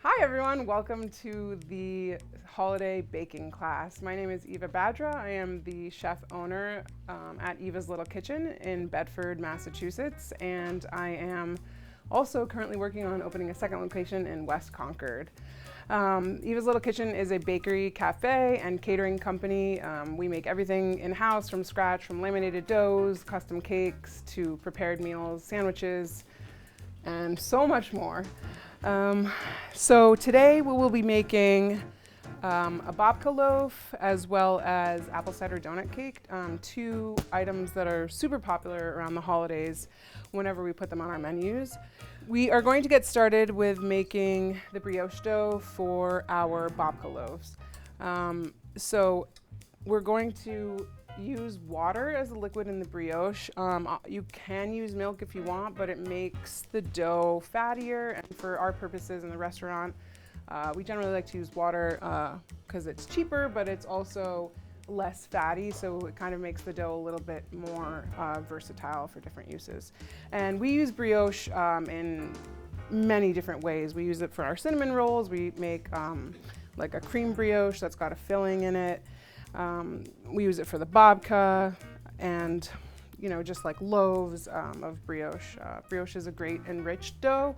Hi everyone, welcome to the holiday baking class. My name is Eva Badra. I am the chef owner at Eva's Little Kitchen in Bedford, Massachusetts, and I am also currently working on opening a second location in West Concord. Eva's Little Kitchen is a bakery, cafe, and catering company. We make everything in-house from scratch, from laminated doughs, custom cakes, to prepared meals, sandwiches, and so much more. So today we will be making a babka loaf as well as apple cider donut cake, two items that are super popular around the holidays whenever we put them on our menus. We are going to get started with making the brioche dough for our babka loaves. So we're going to use water as a liquid in the brioche. You can use milk if you want, but it makes the dough fattier, and for our purposes in the restaurant, we generally like to use water because it's cheaper, but it's also less fatty, so it kind of makes the dough a little bit more versatile for different uses. And we use brioche in many different ways. We use it for our cinnamon rolls. We make like a cream brioche that's got a filling in it. We use it for the babka and, just like loaves of brioche. Brioche is a great enriched dough,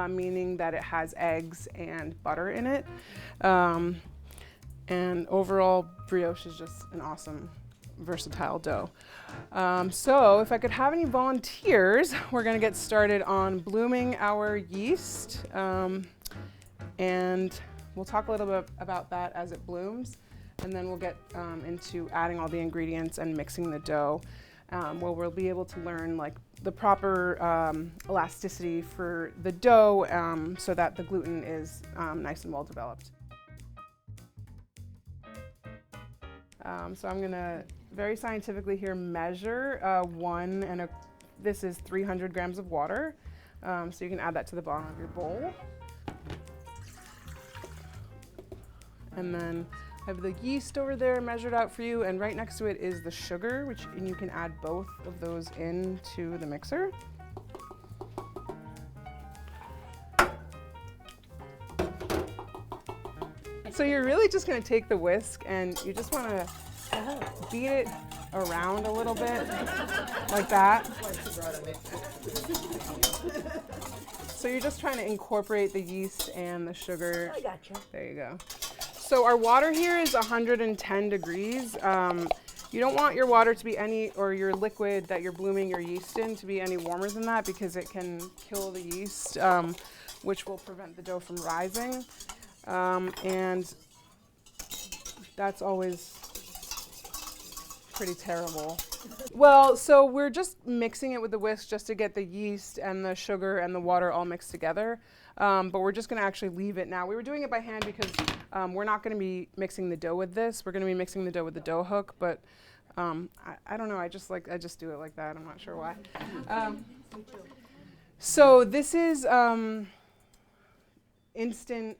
meaning that it has eggs and butter in it. And overall, brioche is just an awesome, versatile dough. So if I could have any volunteers, we're gonna get started on blooming our yeast. And we'll talk a little bit about that as it blooms. And then we'll get into adding all the ingredients and mixing the dough, where we'll be able to learn like the proper elasticity for the dough so that the gluten is nice and well developed. So I'm gonna very scientifically here measure this is 300 grams of water. So you can add that to the bottom of your bowl. And then I have the yeast over there measured out for you, and right next to it is the sugar, and you can add both of those into the mixer. So you're really just going to take the whisk and you just want to beat it around a little bit, like that. So you're just trying to incorporate the yeast and the sugar. I gotcha. There you go. So our water here is 110 degrees. You don't want your water to be your liquid that you're blooming your yeast in to be any warmer than that, because it can kill the yeast, which will prevent the dough from rising. And that's always pretty terrible. Well, so we're just mixing it with the whisk just to get the yeast and the sugar and the water all mixed together. But we're just going to actually leave it now. We were doing it by hand because we're not going to be mixing the dough with this. We're going to be mixing the dough with the dough hook, but I don't know. I just do it like that. I'm not sure why. So this is instant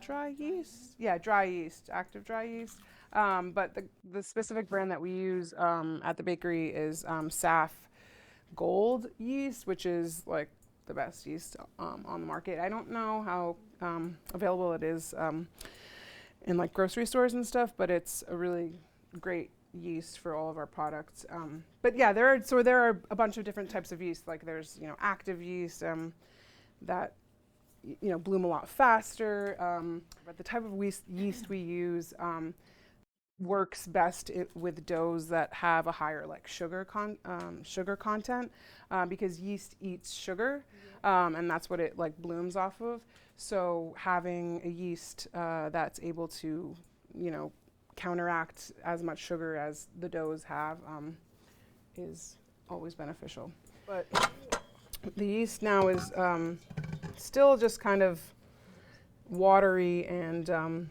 dry yeast. Yeah, dry yeast, active dry yeast. But the specific brand that we use at the bakery is SAF Gold yeast, which is like the best yeast on the market. I don't know how available it is in like grocery stores and stuff, but it's a really great yeast for all of our products. But yeah, there are a bunch of different types of yeast. Like there's active yeast that bloom a lot faster. But the type of yeast we use works best with doughs that have a higher like sugar content, because yeast eats sugar, and that's what it like blooms off of. So having a yeast that's able to counteract as much sugar as the doughs have is always beneficial. But the yeast now is still just kind of watery and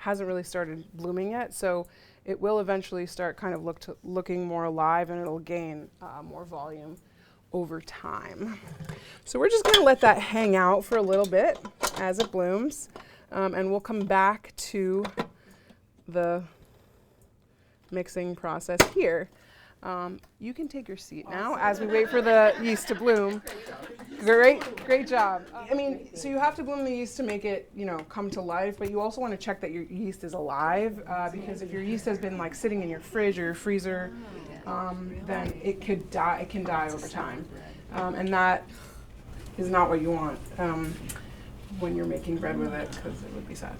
hasn't really started blooming yet, so it will eventually start kind of looking more alive, and it'll gain more volume over time. So we're just going to let that hang out for a little bit as it blooms, and we'll come back to the mixing process here. You can take your seat now as we wait for the yeast to bloom. Great job. I mean, so you have to bloom the yeast to make it, come to life, but you also want to check that your yeast is alive, because if your yeast has been like sitting in your fridge or your freezer, then it could die. It can die over time, and that is not what you want when you're making bread with it, because it would be sad.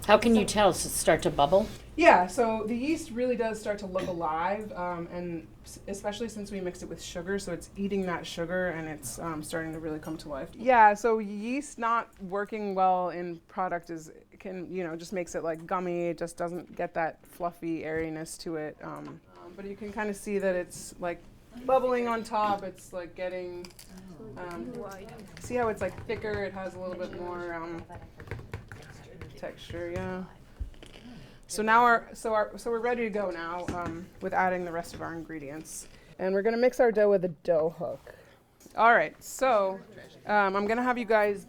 How can you tell? Does it start to bubble? Yeah, so the yeast really does start to look alive, and especially since we mixed it with sugar, so it's eating that sugar and it's starting to really come to life. Yeah, so yeast not working well in product can just makes it like gummy. It just doesn't get that fluffy airiness to it. But you can kind of see that it's like bubbling on top. It's like getting, see how it's like thicker? It has a little bit more texture, yeah. So now we're ready to go now with adding the rest of our ingredients. And we're gonna mix our dough with a dough hook. All right, so I'm gonna have you guys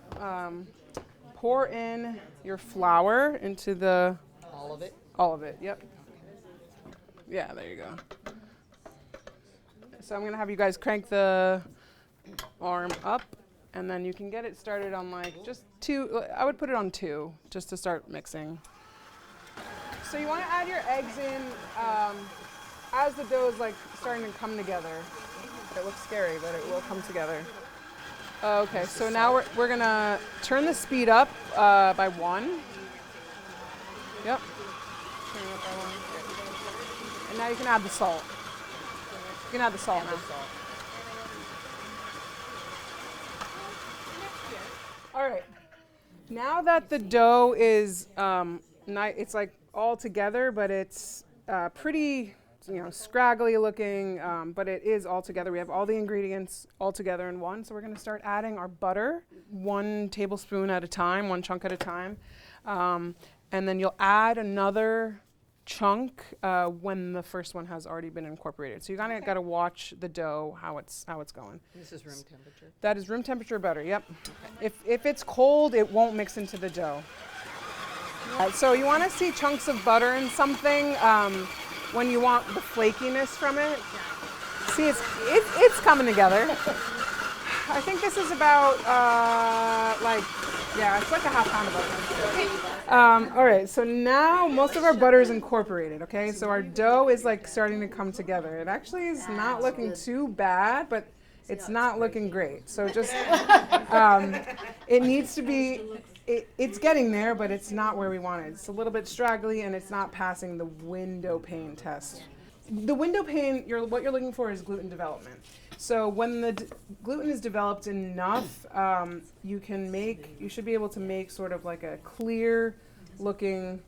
pour in your flour into the... All of it? All of it, yep. Yeah, there you go. So I'm gonna have you guys crank the arm up, and then you can get it started on like just 2, I would put it on 2 just to start mixing. So you want to add your eggs in as the dough is like starting to come together. It looks scary, but it will come together. Okay, so now we're gonna turn the speed up by 1. Yep. Turn it up by 1. And now you can add the salt. You can add the salt now. All right. Now that the dough is it's like all together, but it's pretty, scraggly looking, but it is all together. We have all the ingredients all together in one. So we're going to start adding our butter, 1 tablespoon at a time, 1 chunk at a time. And then you'll add another chunk when the first one has already been incorporated. So you kind of got to watch the dough, how it's going. This is room temperature? That is room temperature butter, yep. Okay. If it's cold, it won't mix into the dough. So you want to see chunks of butter in something when you want the flakiness from it. See, it's coming together. I think this is about it's like a half pound of butter. All right, so now most of our butter is incorporated, okay? So our dough is like starting to come together. It actually is not looking too bad, but it's not looking great. So just, it needs to be, it's getting there, but it's not where we want it. It's a little bit straggly and it's not passing the window pane test. The window pane, what you're looking for is gluten development. So when the gluten is developed enough, you should be able to make sort of like a clear looking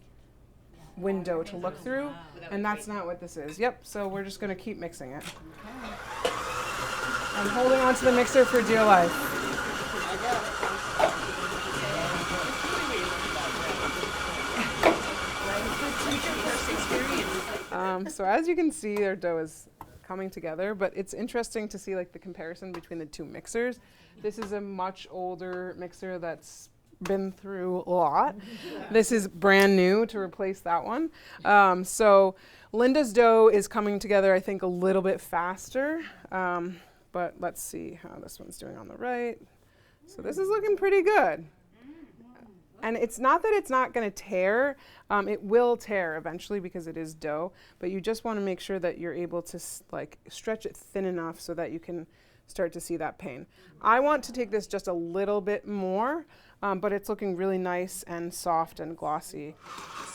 window to look through, and that's not what this is. Yep, so we're just gonna keep mixing it. I'm holding onto the mixer for dear life. So as you can see, our dough is coming together, but it's interesting to see like the comparison between the 2 mixers. This is a much older mixer that's been through a lot. This is brand new to replace that one. So Linda's dough is coming together, I think, a little bit faster, but let's see how this one's doing on the right. So this is looking pretty good. And it's not that it's not going to tear. It will tear eventually because it is dough, but you just want to make sure that you're able to stretch it thin enough so that you can start to see that pane. I want to take this just a little bit more, but it's looking really nice and soft and glossy.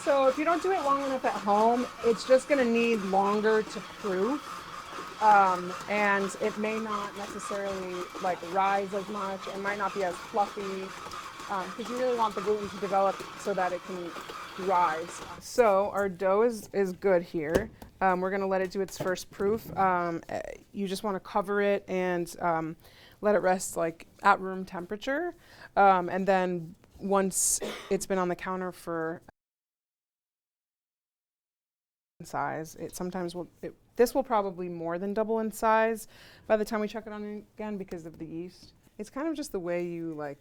So if you don't do it long enough at home, it's just going to need longer to proof. And it may not necessarily rise as much. It might not be as fluffy. Because you really want the gluten to develop so that it can rise. So our dough is good here. We're going to let it do its first proof. You just want to cover it and let it rest at room temperature. And then once it's been on the counter for size, this will probably more than double in size by the time we chuck it on again because of the yeast. It's kind of just the way you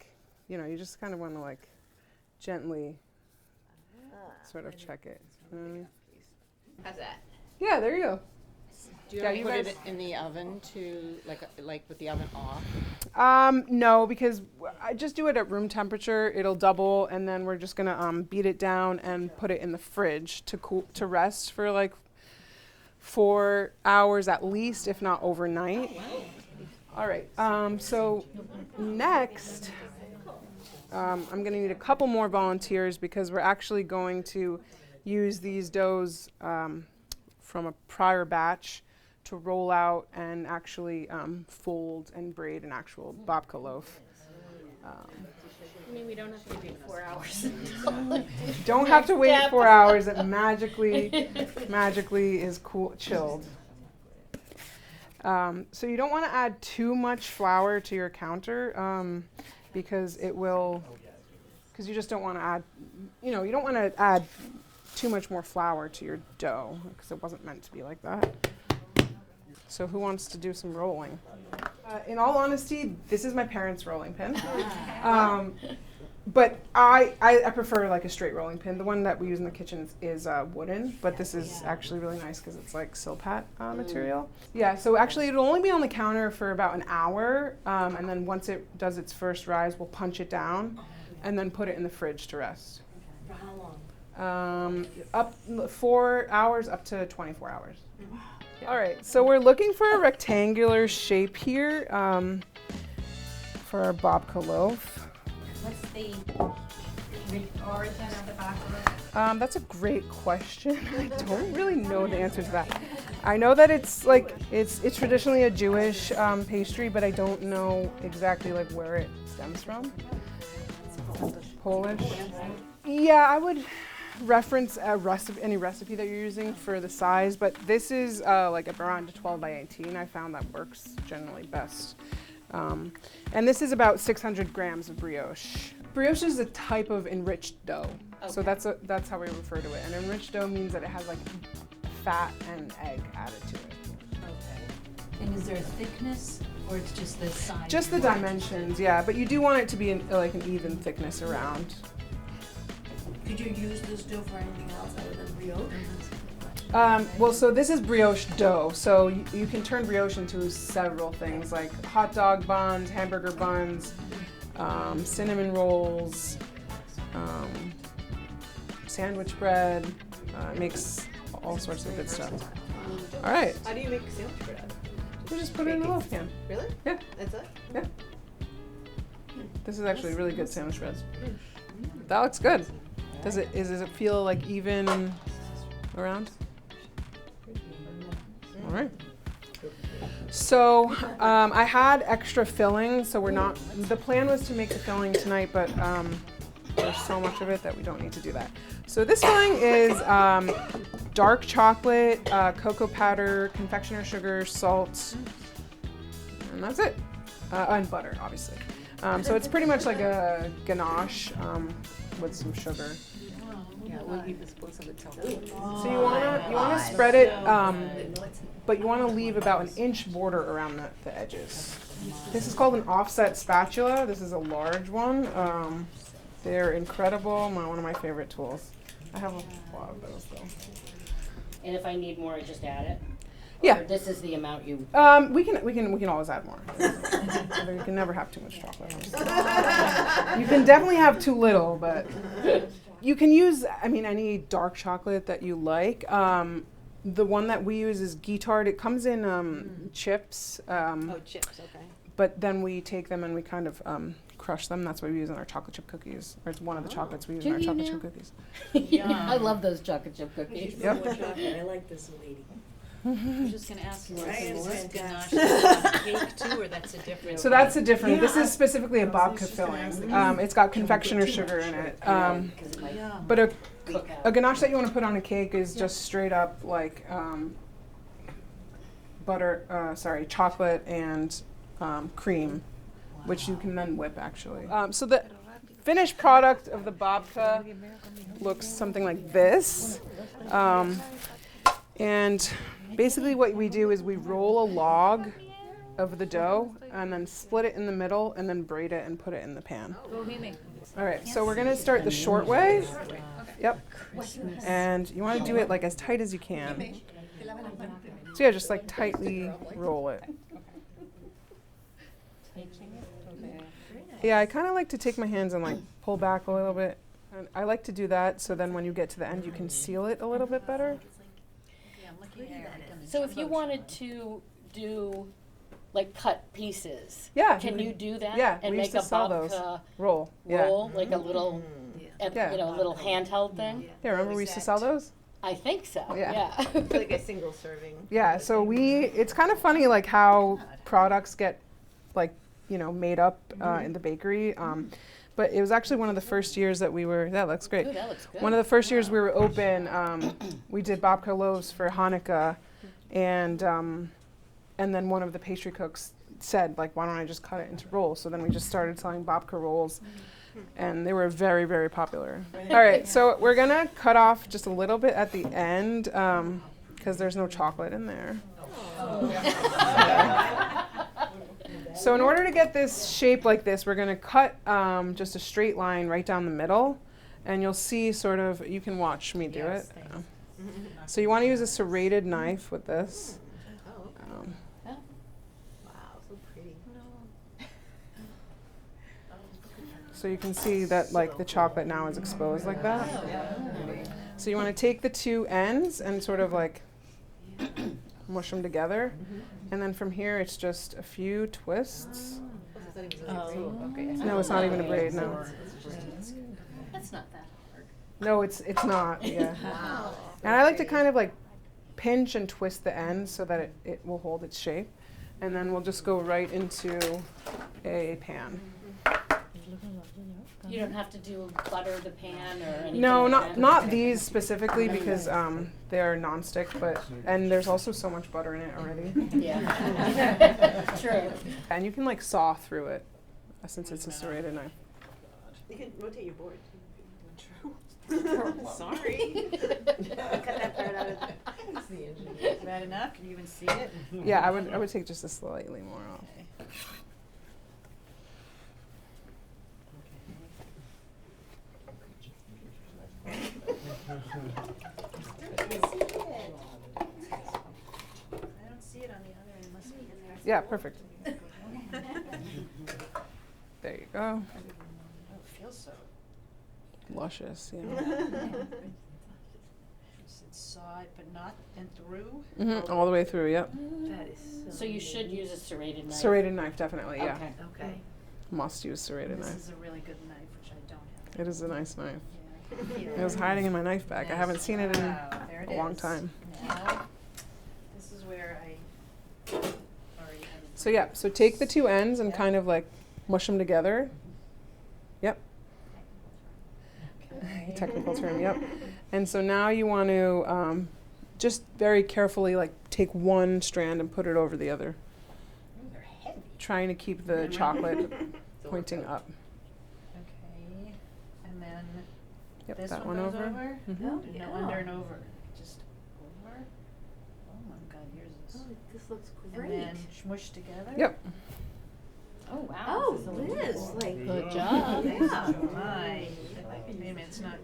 you just kind of want to gently sort of check it. How's that? Yeah, there you go. Do you Yeah, ever you put guys- it in the oven to, like with the oven off? No, because I just do it at room temperature. It'll double, and then we're just gonna beat it down and put it in the fridge to rest for like 4 hours at least, if not overnight. All right. So next, I'm gonna need a couple more volunteers because we're actually going to use these doughs from a prior batch to roll out and actually fold and braid an actual babka loaf. I mean, we don't have to wait 4 hours. Don't have to wait 4 hours. It magically is chilled. So you don't want to add too much flour to your counter because you just don't want to add, you don't want to add too much more flour to your dough because it wasn't meant to be like that. So who wants to do some rolling? In all honesty, this is my parents' rolling pin. But I prefer like a straight rolling pin. The one that we use in the kitchen is wooden, but this is actually really nice because it's like silpat material. Yeah, so actually it'll only be on the counter for about an hour, and then once it does its first rise, we'll punch it down and then put it in the fridge to rest. For how long? Up 4 hours up to 24 hours. All right, so we're looking for a rectangular shape here for our babka loaf. What's the origin of the babka? That's a great question. I don't really know the answer to that. I know that it's traditionally a Jewish pastry, but I don't know exactly like where it stems from. Polish. Yeah, I would reference any recipe that you're using for the size, but this is like around 12 by 18. I found that works generally best. And this is about 600 grams of brioche. Brioche is a type of enriched dough. Okay. So that's how we refer to it. An enriched dough means that it has like fat and egg added to it. Okay. And is there a thickness, or it's just the size? Just the dimensions, yeah. But you do want it to be like an even thickness around. Could you use this dough for anything else other than brioche? Well, so this is brioche dough. So you can turn brioche into several things like hot dog buns, hamburger buns, cinnamon rolls, sandwich bread. It makes all sorts of good stuff. All right. How do you make sandwich bread? You just put it in a loaf pan. Really? Yeah. That's it? Yeah. This is actually really good sandwich bread. That looks good. Does it feel like even around? All right. So I had extra filling, so the plan was to make the filling tonight, but there's so much of it that we don't need to do that. So this filling is dark chocolate, cocoa powder, confectioner sugar, salt, and that's it. And butter, obviously. So it's pretty much like a ganache with some sugar. Yeah, we'll eat this close of the top. So you wanna spread it, but you wanna leave about an inch border around the edges. This is called an offset spatula. This is a large one. They're incredible. One of my favorite tools. I have a lot of those though. And if I need more, I just add it? Yeah. Or this is the amount you... We can always add more. You can never have too much chocolate. You can definitely have too little, but you can use, any dark chocolate that you like. The one that we use is Guitard. It comes in chips. Chips, okay. But then we take them and we kind of crush them. That's what we use in our chocolate chip cookies. Or it's one of the chocolates we use in our chocolate chip cookies. I love those chocolate chip cookies. Yep. I like this lady. I was just going to ask you, Right, is it's ganache fantastic. cake too, or that's a different? So that's a different. Yeah, This is specifically a babka filling. It's got confectioner sugar in it. But a ganache that you want to put on a cake is just straight up like chocolate and cream, which you can then whip actually. So the finished product of the babka looks something like this. And basically what we do is we roll a log of the dough and then split it in the middle and then braid it and put it in the pan. All right, so we're gonna start the short way. Yep. And you wanna do it like as tight as you can. So yeah, just like tightly roll it. Yeah, I kind of like to take my hands and like pull back a little bit. And I like to do that so then when you get to the end, you can seal it a little bit better. Yeah, I'm looking at it. So if you wanted to do, like, cut pieces, Yeah. can you do that? Yeah, And we used make to a sell those. babka Roll. Yeah. roll, like a little, Yeah. you know, little handheld thing? Yeah, remember we used to sell those? I think so, Yeah. yeah. Like a single serving. Yeah, so it's kind of funny like how products get like, you know, made up in the bakery. But it was actually one of the first years that that looks great. Ooh, that looks good. One of the first years we were open, we did babka loaves for Hanukkah, and then one of the pastry cooks said, like, why don't I just cut it into rolls? So then we just started selling babka rolls, and they were very, very popular. All right, so we're gonna cut off just a little bit at the end, because there's no chocolate in there. So in order to get this shape like this, we're going to cut just a straight line right down the middle. And you'll see sort of, you can watch me do it. So you want to use a serrated knife with this. Wow, so pretty. So you can see that like the chocolate now is exposed like that. So you want to take the two ends and sort of like mush them together. And then from here, it's just a few twists. No, it's not even a braid, no. That's not that hard. No, it's not, yeah. And I like to kind of like pinch and twist the ends so that it will hold its shape. And then we'll just go right into a pan. You don't have to do butter the pan or anything No, like that? not these specifically because they're nonstick, and there's also so much butter in it already. Yeah. True. And you can like saw through it since it's a serrated knife. You can rotate your board. Sorry. Cut that part out of Is that enough? Can you even see it? Yeah, I would take just a slightly more off. I don't see it on the other end. It must be in there. Yeah, perfect. There you go. Oh, it feels so. Luscious, yeah. It's side, but not and through. All the way through, yep. That is So you should use a serrated knife. Serrated knife, definitely, yeah. Okay. Okay. Must use serrated This knife. is a really good knife, which I don't have. It is a nice knife. Yeah. It was hiding in my knife bag. I haven't seen it in There it a long is. time. Now, this is where I already had it. So yeah, so take the two ends and kind of like mush them together. Yep. Technical term, yep. And so now you want to just very carefully like take one strand and put it over the other, Ooh, they're heavy. trying to keep the chocolate pointing up. Okay, and then Yep, this that one one goes over. over? Mhm. No, under and over. Just over. Oh my God, here's this. Oh, this looks And great. then smush together. Yep. Oh, wow. Oh, This is a little Liz, cool. like. Good job. Yeah, my. Wait a minute, it's not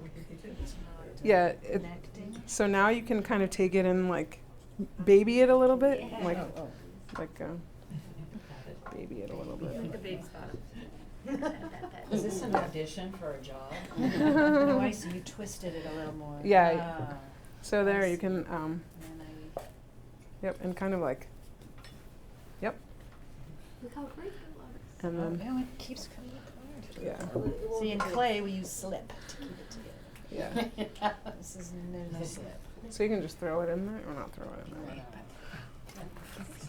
Yeah. connecting. So now you can kind of take it and like baby it a little bit, like baby it a little bit. Like a baby's bottom. Is this an audition for a job? No, I see, you twisted it a little more. Yeah. Ah, So there you can, and yep, and kind of like, yep, Look how great I love it. and then, no, it keeps coming apart. yeah, See, in clay, we use slip to keep it together. yeah. This is no slip. So you can just throw it in there, or not throw it in there.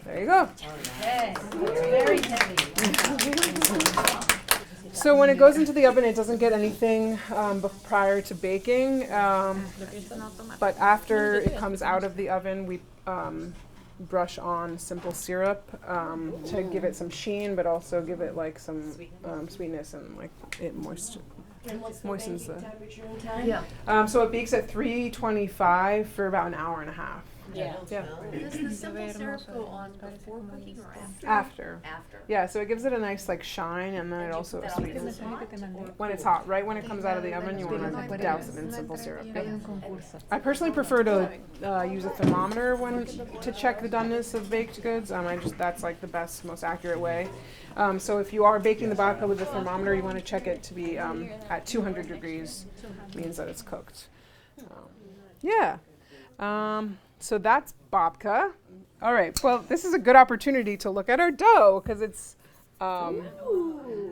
There you go. Okay, it's very heavy. So when it goes into the oven, it doesn't get anything prior to baking, but after it comes out of the oven, we brush on simple syrup to give it some sheen, but also give it like some sweetness and like it And what's the moistens baking the. temperature and time? Yeah. So it bakes at 325 for about an hour and a half. Yeah. Yeah. Does the simple syrup go on before cooking or after? After. After. Yeah, so it gives it a nice like shine, and then it also Put that on sweetens. hot? When it's hot, right when it comes out of the oven, you want to douse it in simple syrup. Yep. I personally prefer to use a thermometer to check the doneness of baked goods. That's like the best, most accurate way. So if you are baking the babka with a thermometer, you want to check it to be at 200 degrees, means that it's cooked. Yeah. So that's babka. All right. Well, this is a good opportunity to look at our dough because it's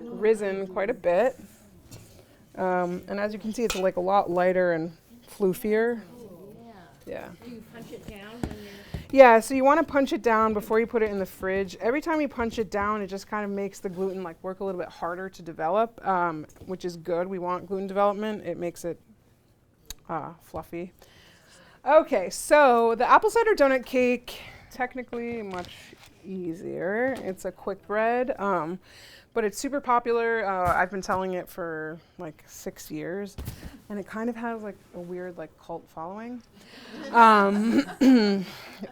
risen quite a bit. And as you can see, it's like a lot lighter and floofier. Yeah. Do you punch it down when you're... Yeah, so you want to punch it down before you put it in the fridge. Every time you punch it down, it just kind of makes the gluten like work a little bit harder to develop, which is good. We want gluten development. It makes it fluffy. Okay, so the apple cider donut cake, technically much easier. It's a quick bread, but it's super popular. I've been selling it for like 6 years, and it kind of has like a weird like cult following.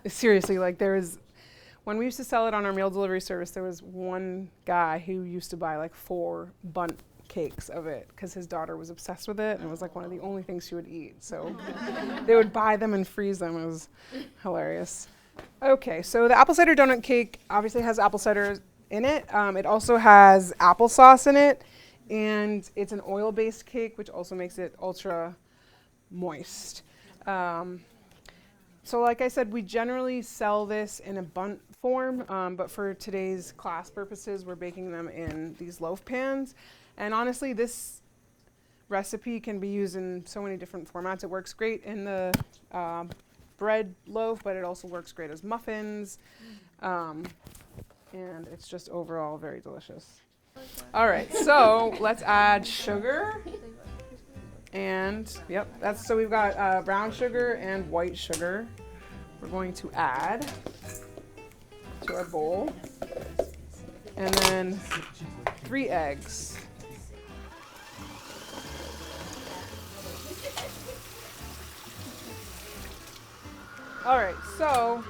Seriously, like when we used to sell it on our meal delivery service, there was one guy who used to buy like 4 bundt cakes of it because his daughter was obsessed with it, and it was like one of the only things she would eat. So they would buy them and freeze them. It was hilarious. Okay, so the apple cider donut cake obviously has apple cider in it. It also has applesauce in it, and it's an oil-based cake, which also makes it ultra moist. So like I said, we generally sell this in a bundt form, but for today's class purposes, we're baking them in these loaf pans. And honestly, this recipe can be used in so many different formats. It works great in the bread loaf, but it also works great as muffins. And it's just overall very delicious. All right, so let's add sugar. And yep, so we've got brown sugar and white sugar. We're going to add to our bowl. And then 3 eggs. All right, so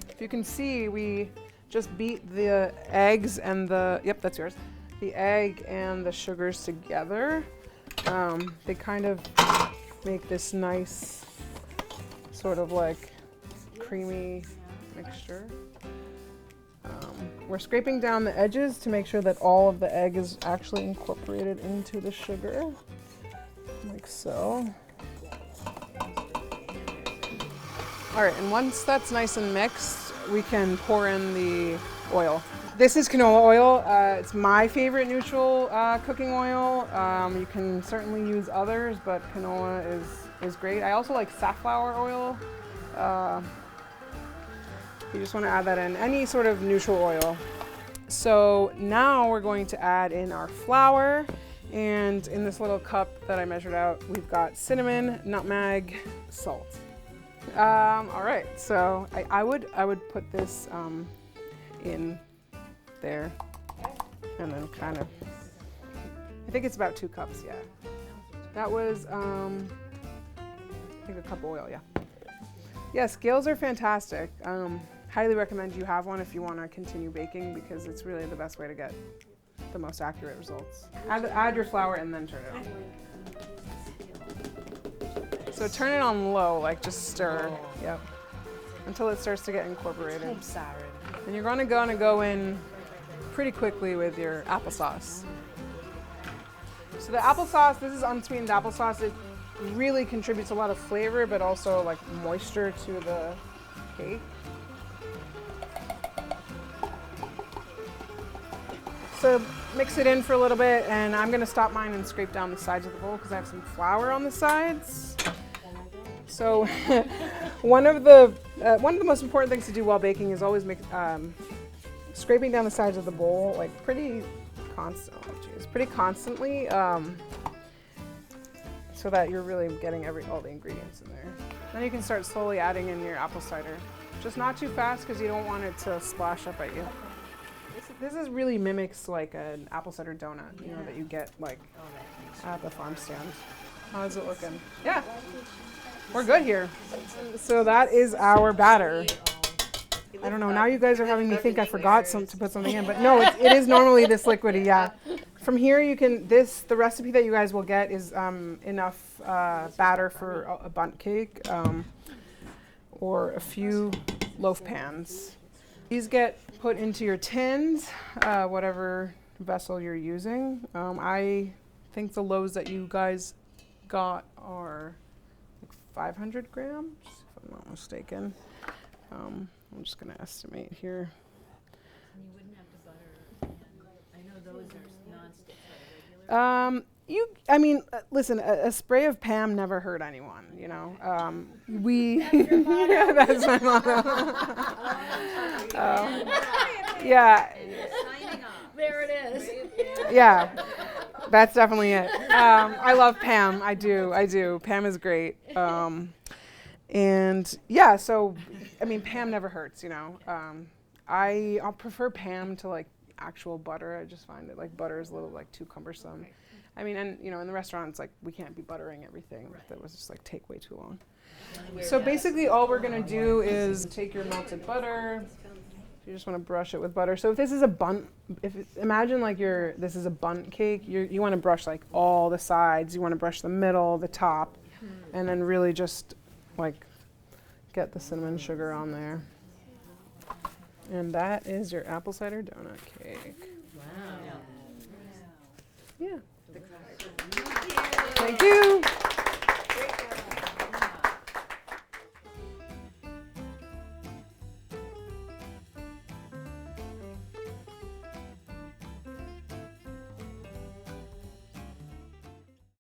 if you can see, we just beat the eggs and that's yours. The egg and the sugars together. They kind of make this nice sort of like creamy mixture. We're scraping down the edges to make sure that all of the egg is actually incorporated into the sugar, like so. All right, and once that's nice and mixed, we can pour in the oil. This is canola oil. It's my favorite neutral cooking oil. You can certainly use others, but canola is great. I also like safflower oil. You just want to add that in, any sort of neutral oil. So now we're going to add in our flour, and in this little cup that I measured out, we've got cinnamon, nutmeg, salt. All right, so I would put this in there, and then kind of, I think it's about 2 cups, yeah. That was, I think a cup of oil, yeah. Yeah, scales are fantastic. Highly recommend you have one if you want to continue baking, because it's really the best way to get the most accurate results. Add your flour and then turn it on. So turn it on low, like just stir, yep, until it starts to get incorporated. And you're gonna go in pretty quickly with your applesauce. So the applesauce, this is unsweetened applesauce. It really contributes a lot of flavor, but also like moisture to the cake. So mix it in for a little bit, and I'm gonna stop mine and scrape down the sides of the bowl because I have some flour on the sides. So one of the most important things to do while baking is always make scraping down the sides of the bowl like pretty constantly, so that you're really getting all the ingredients in there. Then you can start slowly adding in your apple cider. Just not too fast because you don't want it to splash up at you. This this is really mimics like an apple cider donut, you know, that you get like at the farm stand. How's it looking? Yeah, we're good here. So that is our batter. I don't know, now you guys are having me think I forgot to put something in, but no, it is normally this liquidy, yeah. From here you can, the recipe that you guys will get is enough batter for a bundt cake or a few loaf pans. These get put into your tins, whatever vessel you're using. I think the loaves that you guys got are like 500 grams, if I'm not mistaken. I'm just gonna estimate here. And you wouldn't have to butter, and I know those are non-stick but regular. I mean, listen, a spray of Pam never hurt anyone, you know. Yeah, that's my motto. Yeah. There it is. Yeah, that's definitely it. I love Pam. I do. Pam is great. And yeah, so I mean, Pam never hurts, you know. I'll prefer Pam to like actual butter. I just find that like butter is a little like too cumbersome. I mean, and you know, in the restaurants, like we can't be buttering everything. That was just like take way too long. So basically, all we're gonna do is take your melted butter. You just want to brush it with butter. So if this is a bundt, imagine like this is a bundt cake. You want to brush like all the sides. You want to brush the middle, the top, and then really just like get the cinnamon sugar on there. And that is your apple cider donut cake. Wow. Yeah.